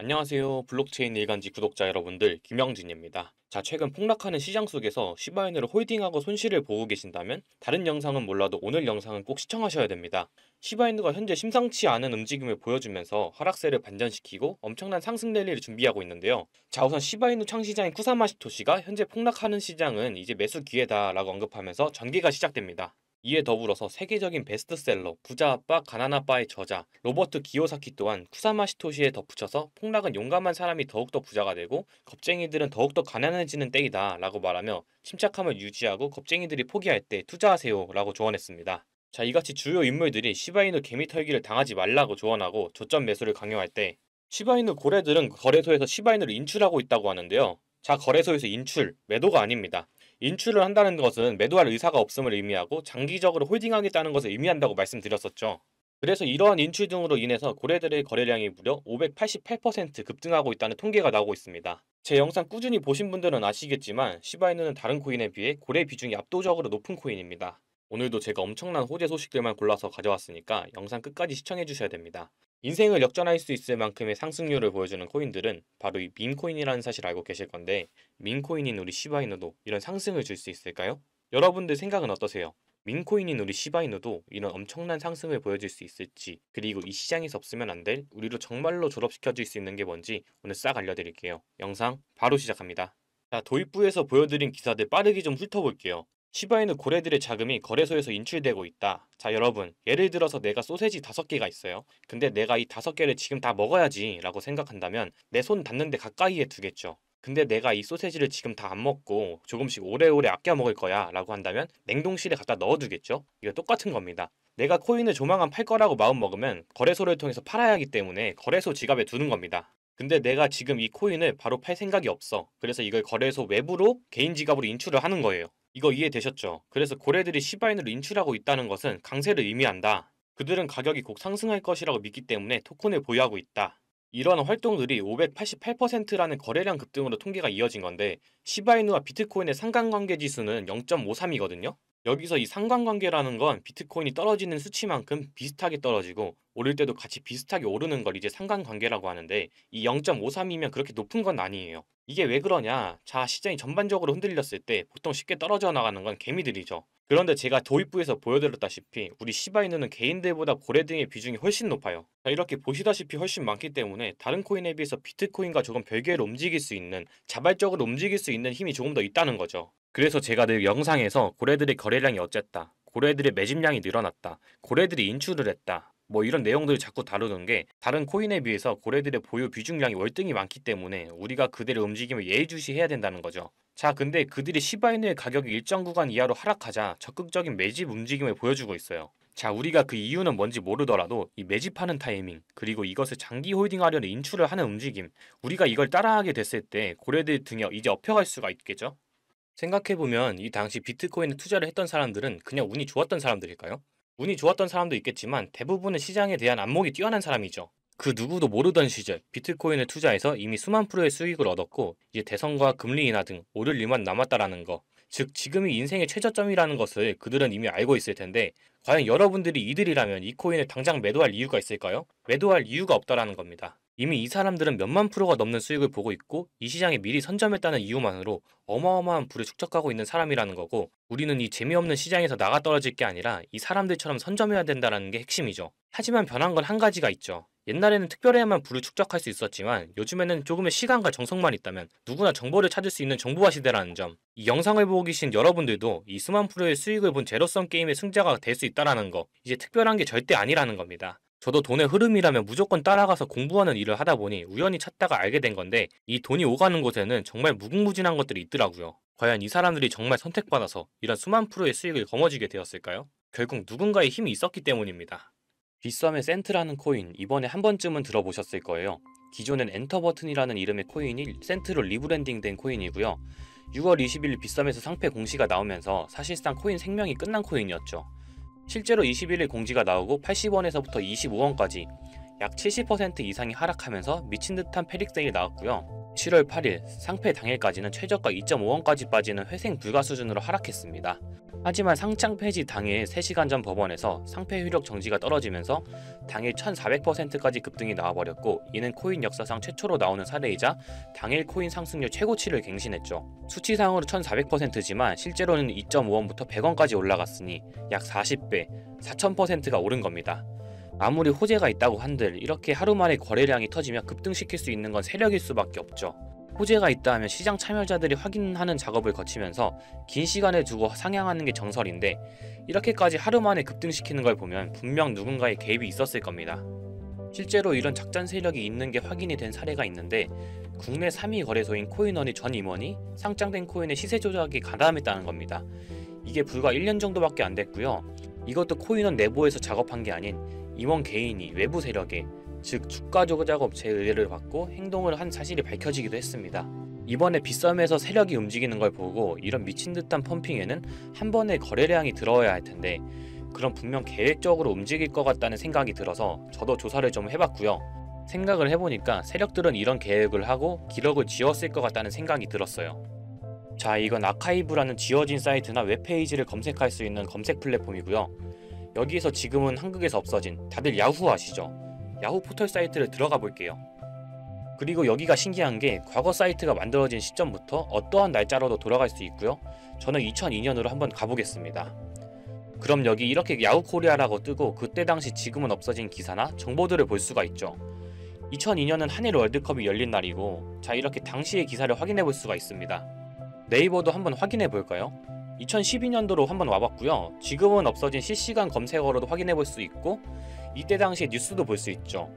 안녕하세요. 블록체인 일간지 구독자 여러분들, 김영진입니다. 자, 최근 폭락하는 시장 속에서 시바이너를 홀딩하고 손실을 보고 계신다면 다른 영상은 몰라도 오늘 영상은 꼭 시청하셔야 됩니다. 시바이너가 현재 심상치 않은 움직임을 보여주면서 하락세를 반전시키고 엄청난 상승 랠리를 준비하고 있는데요. 자, 우선 시바이너 창시자인 쿠사마 시토시가 현재 폭락하는 시장은 이제 매수 기회다라고 언급하면서 전개가 시작됩니다. 이에 더불어서 세계적인 베스트셀러 부자 아빠 가난 아빠의 저자 로버트 기요사키 또한 쿠사마 시토시에 덧붙여서 폭락은 용감한 사람이 더욱더 부자가 되고 겁쟁이들은 더욱더 가난해지는 때이다 라고 말하며 침착함을 유지하고 겁쟁이들이 포기할 때 투자하세요 라고 조언했습니다. 자, 이같이 주요 인물들이 시바이누 개미 털기를 당하지 말라고 조언하고 저점 매수를 강요할 때 시바이누 고래들은 거래소에서 시바이누를 인출하고 있다고 하는데요. 자, 거래소에서 인출, 매도가 아닙니다. 인출을 한다는 것은 매도할 의사가 없음을 의미하고 장기적으로 홀딩하겠다는 것을 의미한다고 말씀드렸었죠. 그래서 이러한 인출 등으로 인해서 고래들의 거래량이 무려 588% 급등하고 있다는 통계가 나오고 있습니다. 제 영상 꾸준히 보신 분들은 아시겠지만 시바이누는 다른 코인에 비해 고래 비중이 압도적으로 높은 코인입니다. 오늘도 제가 엄청난 호재 소식들만 골라서 가져왔으니까 영상 끝까지 시청해 주셔야 됩니다. 인생을 역전할 수 있을 만큼의 상승률을 보여주는 코인들은 바로 이 밈코인이라는 사실을 알고 계실 건데, 밈코인인 우리 시바이누도 이런 상승을 줄 수 있을까요? 여러분들 생각은 어떠세요? 밈코인인 우리 시바이누도 이런 엄청난 상승을 보여줄 수 있을지, 그리고 이 시장에서 없으면 안 될 우리로 정말로 졸업시켜줄 수 있는 게 뭔지 오늘 싹 알려드릴게요. 영상 바로 시작합니다. 자, 도입부에서 보여드린 기사들 빠르게 좀 훑어볼게요. 시바이누 고래들의 자금이 거래소에서 인출되고 있다. 자, 여러분, 예를 들어서 내가 소세지 5개가 있어요. 근데 내가 이 5개를 지금 다 먹어야지 라고 생각한다면 내 손 닿는데 가까이에 두겠죠. 근데 내가 이 소세지를 지금 다 안 먹고 조금씩 오래오래 아껴 먹을 거야 라고 한다면 냉동실에 갖다 넣어두겠죠. 이거 똑같은 겁니다. 내가 코인을 조만간 팔 거라고 마음먹으면 거래소를 통해서 팔아야 하기 때문에 거래소 지갑에 두는 겁니다. 근데 내가 지금 이 코인을 바로 팔 생각이 없어. 그래서 이걸 거래소 외부로 개인 지갑으로 인출을 하는 거예요. 이거 이해되셨죠? 그래서 고래들이 시바이누를 인출하고 있다는 것은 강세를 의미한다. 그들은 가격이 곧 상승할 것이라고 믿기 때문에 토큰을 보유하고 있다. 이런 활동들이 588%라는 거래량 급등으로 통계가 이어진 건데, 시바이누와 비트코인의 상관관계 지수는 0.53이거든요. 여기서 이 상관관계라는 건 비트코인이 떨어지는 수치만큼 비슷하게 떨어지고 오를 때도 같이 비슷하게 오르는 걸 이제 상관관계라고 하는데, 이 0.53이면 그렇게 높은 건 아니에요. 이게 왜 그러냐? 자, 시장이 전반적으로 흔들렸을 때 보통 쉽게 떨어져 나가는 건 개미들이죠. 그런데 제가 도입부에서 보여드렸다시피 우리 시바이누는 개인들보다 고래 등의 비중이 훨씬 높아요. 자, 이렇게 보시다시피 훨씬 많기 때문에 다른 코인에 비해서 비트코인과 조금 별개로 움직일 수 있는, 자발적으로 움직일 수 있는 힘이 조금 더 있다는 거죠. 그래서 제가 늘 영상에서 고래들의 거래량이 어쨌다, 고래들의 매집량이 늘어났다, 고래들이 인출을 했다, 뭐 이런 내용들을 자꾸 다루는 게, 다른 코인에 비해서 고래들의 보유 비중량이 월등히 많기 때문에 우리가 그들의 움직임을 예의주시해야 된다는 거죠. 자, 근데 그들이 시바이누의 가격이 일정 구간 이하로 하락하자 적극적인 매집 움직임을 보여주고 있어요. 자, 우리가 그 이유는 뭔지 모르더라도 이 매집하는 타이밍, 그리고 이것을 장기 홀딩하려는 인출을 하는 움직임, 우리가 이걸 따라하게 됐을 때 고래들 등에 이제 업혀갈 수가 있겠죠? 생각해보면 이 당시 비트코인에 투자를 했던 사람들은 그냥 운이 좋았던 사람들일까요? 운이 좋았던 사람도 있겠지만 대부분은 시장에 대한 안목이 뛰어난 사람이죠. 그 누구도 모르던 시절 비트코인을 투자해서 이미 수만 프로의 수익을 얻었고, 이제 대선과 금리 인하 등 오를 일만 남았다라는 거, 즉 지금이 인생의 최저점이라는 것을 그들은 이미 알고 있을 텐데, 과연 여러분들이 이들이라면 이 코인을 당장 매도할 이유가 있을까요? 매도할 이유가 없다라는 겁니다. 이미 이 사람들은 몇만 프로가 넘는 수익을 보고 있고 이 시장에 미리 선점했다는 이유만으로 어마어마한 부를 축적하고 있는 사람이라는 거고, 우리는 이 재미없는 시장에서 나가 떨어질 게 아니라 이 사람들처럼 선점해야 된다는 게 핵심이죠. 하지만 변한 건 한 가지가 있죠. 옛날에는 특별해야만 부를 축적할 수 있었지만 요즘에는 조금의 시간과 정성만 있다면 누구나 정보를 찾을 수 있는 정보화 시대라는 점, 이 영상을 보고 계신 여러분들도 이 수만 프로의 수익을 본 제로섬 게임의 승자가 될 수 있다는 거, 이제 특별한 게 절대 아니라는 겁니다. 저도 돈의 흐름이라면 무조건 따라가서 공부하는 일을 하다 보니 우연히 찾다가 알게 된 건데, 이 돈이 오가는 곳에는 정말 무궁무진한 것들이 있더라고요. 과연 이 사람들이 정말 선택받아서 이런 수만 프로의 수익을 거머쥐게 되었을까요? 결국 누군가의 힘이 있었기 때문입니다. 빗썸의 센트라는 코인, 이번에 한 번쯤은 들어보셨을 거예요. 기존엔 엔터 버튼이라는 이름의 코인이 센트로 리브랜딩된 코인이고요. 6월 20일 빗썸에서 상패 공시가 나오면서 사실상 코인 생명이 끝난 코인이었죠. 실제로 21일 공지가 나오고 80원에서부터 25원까지 약 70% 이상이 하락하면서 미친 듯한 패닉세일이 나왔고요. 7월 8일 상패 당일까지는 최저가 2.5원까지 빠지는 회생 불가 수준으로 하락했습니다. 하지만 상장 폐지 당일 3시간 전 법원에서 상패 효력 정지가 떨어지면서 당일 1400%까지 급등이 나와버렸고, 이는 코인 역사상 최초로 나오는 사례이자 당일 코인 상승률 최고치를 갱신했죠. 수치상으로 1400%지만 실제로는 2.5원부터 100원까지 올라갔으니 약 40배, 4000%가 오른 겁니다. 아무리 호재가 있다고 한들 이렇게 하루 만에 거래량이 터지면 급등시킬 수 있는 건 세력일 수밖에 없죠. 호재가 있다 하면 시장 참여자들이 확인하는 작업을 거치면서 긴 시간을 두고 상향하는 게 정설인데, 이렇게까지 하루 만에 급등시키는 걸 보면 분명 누군가의 개입이 있었을 겁니다. 실제로 이런 작전 세력이 있는 게 확인이 된 사례가 있는데, 국내 3위 거래소인 코인원의 전 임원이 상장된 코인의 시세 조작에 가담했다는 겁니다. 이게 불과 1년 정도밖에 안 됐고요. 이것도 코인원 내부에서 작업한 게 아닌 임원 개인이 외부 세력에, 즉 주가 조작 업체의 의뢰를 받고 행동을 한 사실이 밝혀지기도 했습니다. 이번에 빗썸에서 세력이 움직이는 걸 보고 이런 미친 듯한 펌핑에는 한 번에 거래량이 들어와야 할 텐데, 그럼 분명 계획적으로 움직일 것 같다는 생각이 들어서 저도 조사를 좀 해봤고요. 생각을 해보니까 세력들은 이런 계획을 하고 기록을 지웠을 것 같다는 생각이 들었어요. 자, 이건 아카이브라는 지워진 사이트나 웹페이지를 검색할 수 있는 검색 플랫폼이고요. 여기에서 지금은 한국에서 없어진, 다들 야후 아시죠? 야후 포털 사이트를 들어가 볼게요. 그리고 여기가 신기한 게 과거 사이트가 만들어진 시점부터 어떠한 날짜로도 돌아갈 수 있고요. 저는 2002년으로 한번 가보겠습니다. 그럼 여기 이렇게 야후 코리아라고 뜨고 그때 당시 지금은 없어진 기사나 정보들을 볼 수가 있죠. 2002년은 한일 월드컵이 열린 날이고, 자, 이렇게 당시의 기사를 확인해 볼 수가 있습니다. 네이버도 한번 확인해 볼까요? 2012년도로 한번 와봤고요. 지금은 없어진 실시간 검색어로도 확인해 볼 수 있고, 이때 당시의 뉴스도 볼 수 있죠.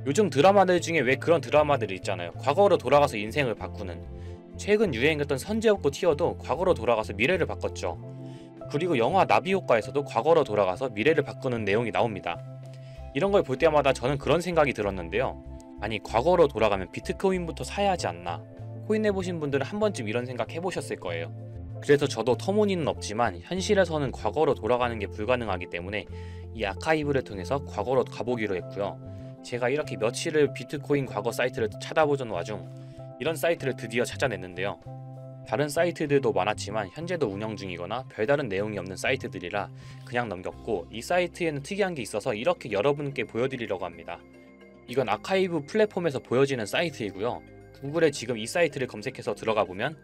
요즘 드라마들 중에 왜 그런 드라마들이 있잖아요. 과거로 돌아가서 인생을 바꾸는. 최근 유행했던 선제op고 티어도 과거로 돌아가서 미래를 바꿨죠. 그리고 영화 나비효과에서도 과거로 돌아가서 미래를 바꾸는 내용이 나옵니다. 이런 걸 볼 때마다 저는 그런 생각이 들었는데요. 아니, 과거로 돌아가면 비트코인부터 사야 하지 않나. 코인 해보신 분들은 한 번쯤 이런 생각 해보셨을 거예요. 그래서 저도 터무니는 없지만 현실에서는 과거로 돌아가는 게 불가능하기 때문에 이 아카이브를 통해서 과거로 가보기로 했고요. 제가 이렇게 며칠을 비트코인 과거 사이트를 찾아보던 와중 이런 사이트를 드디어 찾아냈는데요. 다른 사이트들도 많았지만 현재도 운영 중이거나 별다른 내용이 없는 사이트들이라 그냥 넘겼고, 이 사이트에는 특이한 게 있어서 이렇게 여러분께 보여드리려고 합니다. 이건 아카이브 플랫폼에서 보여지는 사이트이고요. 구글에 지금 이 사이트를 검색해서 들어가 보면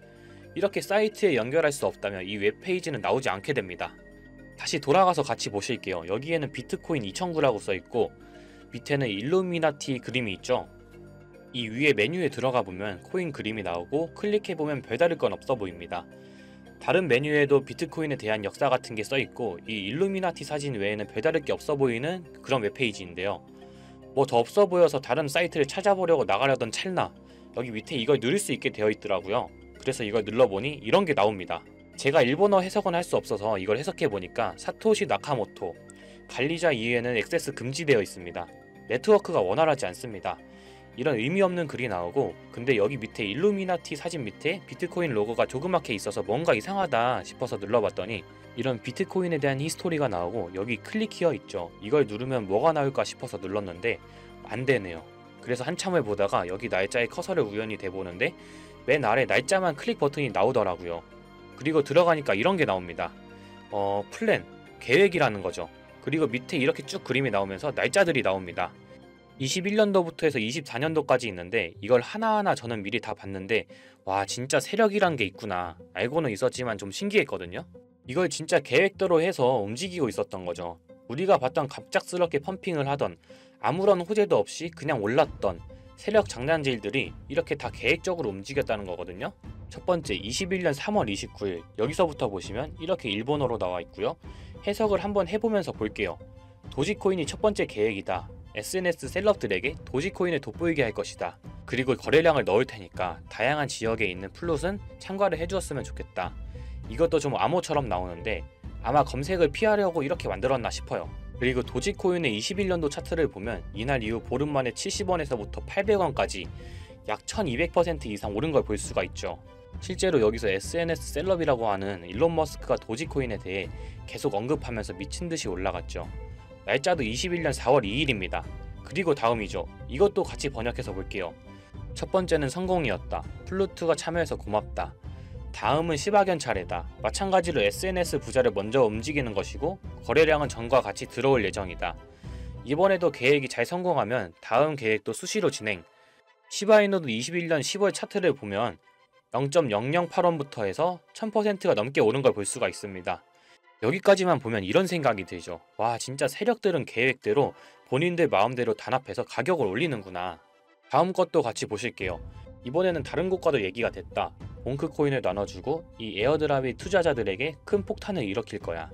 이렇게 사이트에 연결할 수 없다면 이 웹페이지는 나오지 않게 됩니다. 다시 돌아가서 같이 보실게요. 여기에는 비트코인 2009라고 써있고 밑에는 일루미나티 그림이 있죠. 이 위에 메뉴에 들어가 보면 코인 그림이 나오고 클릭해보면 별다를 건 없어 보입니다. 다른 메뉴에도 비트코인에 대한 역사 같은 게 써있고, 이 일루미나티 사진 외에는 별다를 게 없어 보이는 그런 웹페이지인데요. 뭐 더 없어 보여서 다른 사이트를 찾아보려고 나가려던 찰나 여기 밑에 이걸 누를 수 있게 되어 있더라고요. 그래서 이걸 눌러보니 이런 게 나옵니다. 제가 일본어 해석은 할 수 없어서 이걸 해석해보니까 사토시 나카모토, 관리자 이외에는 액세스 금지되어 있습니다. 네트워크가 원활하지 않습니다. 이런 의미 없는 글이 나오고, 근데 여기 밑에 일루미나티 사진 밑에 비트코인 로고가 조그맣게 있어서 뭔가 이상하다 싶어서 눌러봤더니 이런 비트코인에 대한 히스토리가 나오고 여기 클릭 히어 있죠. 이걸 누르면 뭐가 나올까 싶어서 눌렀는데 안 되네요. 그래서 한참을 보다가 여기 날짜에 커서를 우연히 대보는데 맨 아래 날짜만 클릭 버튼이 나오더라고요. 그리고 들어가니까 이런 게 나옵니다. 플랜, 계획이라는 거죠. 그리고 밑에 이렇게 쭉 그림이 나오면서 날짜들이 나옵니다. 21년도부터 해서 24년도까지 있는데 이걸 하나하나 저는 미리 다 봤는데 와, 진짜 세력이란 게 있구나. 알고는 있었지만 좀 신기했거든요. 이걸 진짜 계획대로 해서 움직이고 있었던 거죠. 우리가 봤던 갑작스럽게 펌핑을 하던, 아무런 호재도 없이 그냥 올랐던 세력 장난질들이 이렇게 다 계획적으로 움직였다는 거거든요. 첫 번째, 21년 3월 29일 여기서부터 보시면 이렇게 일본어로 나와 있고요. 해석을 한번 해보면서 볼게요. 도지코인이 첫 번째 계획이다. SNS 셀럽들에게 도지코인을 돋보이게 할 것이다. 그리고 거래량을 넣을 테니까 다양한 지역에 있는 플롯은 참가를 해주었으면 좋겠다. 이것도 좀 암호처럼 나오는데 아마 검색을 피하려고 이렇게 만들었나 싶어요. 그리고 도지코인의 21년도 차트를 보면 이날 이후 보름 만에 70원에서부터 800원까지 약 1200% 이상 오른 걸 볼 수가 있죠. 실제로 여기서 SNS 셀럽이라고 하는 일론 머스크가 도지코인에 대해 계속 언급하면서 미친듯이 올라갔죠. 날짜도 21년 4월 2일입니다. 그리고 다음이죠. 이것도 같이 번역해서 볼게요. 첫 번째는 성공이었다. 플루트가 참여해서 고맙다. 다음은 시바견 차례다. 마찬가지로 SNS 부자를 먼저 움직이는 것이고 거래량은 전과 같이 들어올 예정이다. 이번에도 계획이 잘 성공하면 다음 계획도 수시로 진행. 시바이노도 21년 10월 차트를 보면 0.008원부터 해서 1000%가 넘게 오른 걸 볼 수가 있습니다. 여기까지만 보면 이런 생각이 들죠. 와, 진짜 세력들은 계획대로 본인들 마음대로 단합해서 가격을 올리는구나. 다음 것도 같이 보실게요. 이번에는 다른 곳과도 얘기가 됐다. 봉크코인을 나눠주고 이 에어드랍이 투자자들에게 큰 폭탄을 일으킬 거야.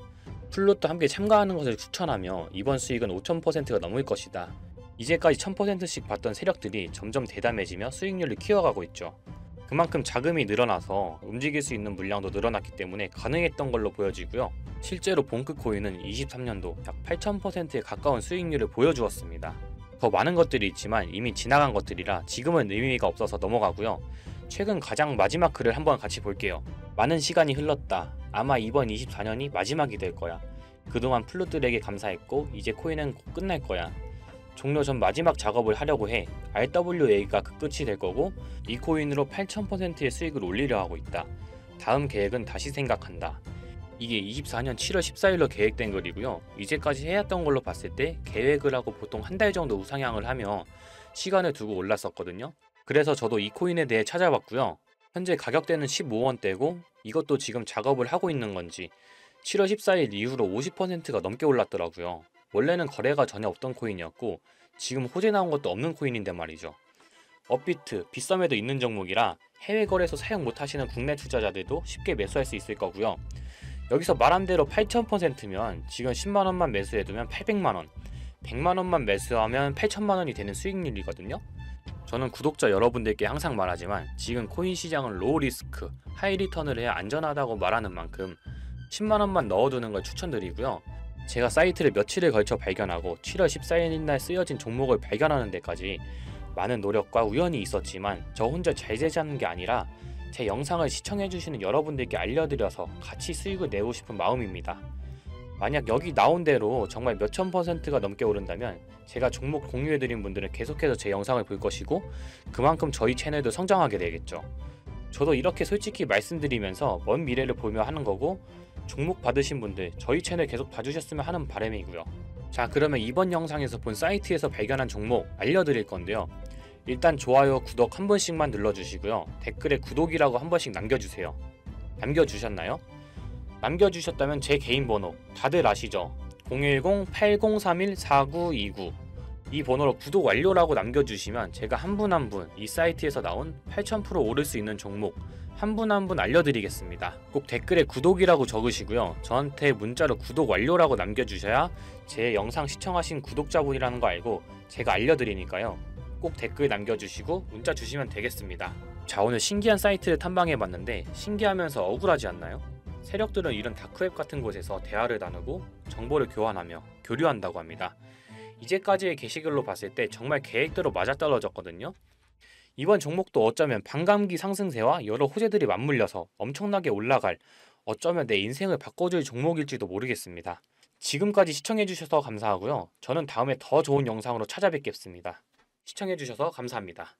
플롯도 함께 참가하는 것을 추천하며 이번 수익은 5000%가 넘을 것이다. 이제까지 1000%씩 받던 세력들이 점점 대담해지며 수익률을 키워가고 있죠. 그만큼 자금이 늘어나서 움직일 수 있는 물량도 늘어났기 때문에 가능했던 걸로 보여지고요. 실제로 봉크코인은 23년도 약 8000%에 가까운 수익률을 보여주었습니다. 더 많은 것들이 있지만 이미 지나간 것들이라 지금은 의미가 없어서 넘어가고요. 최근 가장 마지막 글을 한번 같이 볼게요. 많은 시간이 흘렀다. 아마 이번 24년이 마지막이 될 거야. 그동안 플룻들에게 감사했고 이제 코인은 곧 끝날 거야. 종료 전 마지막 작업을 하려고 해. RWA가 그 끝이 될 거고 이 코인으로 8000%의 수익을 올리려 하고 있다. 다음 계획은 다시 생각한다. 이게 24년 7월 14일로 계획된 글이고요. 이제까지 해왔던 걸로 봤을 때 계획을 하고 보통 한 달 정도 우상향을 하며 시간을 두고 올랐었거든요. 그래서 저도 이 코인에 대해 찾아봤고요. 현재 가격대는 15원대고 이것도 지금 작업을 하고 있는 건지 7월 14일 이후로 50%가 넘게 올랐더라고요. 원래는 거래가 전혀 없던 코인이었고 지금 호재 나온 것도 없는 코인인데 말이죠. 업비트, 빗썸에도 있는 종목이라 해외 거래소 사용 못하시는 국내 투자자들도 쉽게 매수할 수 있을 거고요. 여기서 말한 대로 8000%면 지금 10만원만 매수해두면 800만원, 100만원만 매수하면 8천만원이 되는 수익률이거든요. 저는 구독자 여러분들께 항상 말하지만 지금 코인 시장은 로우 리스크, 하이 리턴을 해야 안전하다고 말하는 만큼 10만원만 넣어두는 걸 추천드리고요. 제가 사이트를 며칠을 걸쳐 발견하고 7월 14일날 쓰여진 종목을 발견하는 데까지 많은 노력과 우연이 있었지만 저 혼자 잘 되자는 게 아니라 제 영상을 시청해주시는 여러분들께 알려드려서 같이 수익을 내고 싶은 마음입니다. 만약 여기 나온 대로 정말 몇천 %가 넘게 오른다면 제가 종목 공유해드린 분들은 계속해서 제 영상을 볼 것이고 그만큼 저희 채널도 성장하게 되겠죠. 저도 이렇게 솔직히 말씀드리면서 먼 미래를 보며 하는 거고 종목 받으신 분들 저희 채널 계속 봐주셨으면 하는 바람이고요. 자, 그러면 이번 영상에서 본 사이트에서 발견한 종목 알려드릴 건데요. 일단 좋아요, 구독 한 번씩만 눌러주시고요. 댓글에 구독이라고 한 번씩 남겨주세요. 남겨주셨나요? 남겨주셨다면 제 개인 번호 다들 아시죠? 010-8031-4929 이 번호로 구독 완료라고 남겨주시면 제가 한 분 한 분 이 사이트에서 나온 8000% 오를 수 있는 종목 한 분 한 분 알려드리겠습니다. 꼭 댓글에 구독이라고 적으시고요. 저한테 문자로 구독 완료라고 남겨주셔야 제 영상 시청하신 구독자분이라는 거 알고 제가 알려드리니까요. 꼭 댓글 남겨주시고 문자 주시면 되겠습니다. 자, 오늘 신기한 사이트를 탐방해봤는데 신기하면서 억울하지 않나요? 세력들은 이런 다크웹 같은 곳에서 대화를 나누고 정보를 교환하며 교류한다고 합니다. 이제까지의 게시글로 봤을 때 정말 계획대로 맞아떨어졌거든요. 이번 종목도 어쩌면 반감기 상승세와 여러 호재들이 맞물려서 엄청나게 올라갈, 어쩌면 내 인생을 바꿔줄 종목일지도 모르겠습니다. 지금까지 시청해주셔서 감사하고요. 저는 다음에 더 좋은 영상으로 찾아뵙겠습니다. 시청해주셔서 감사합니다.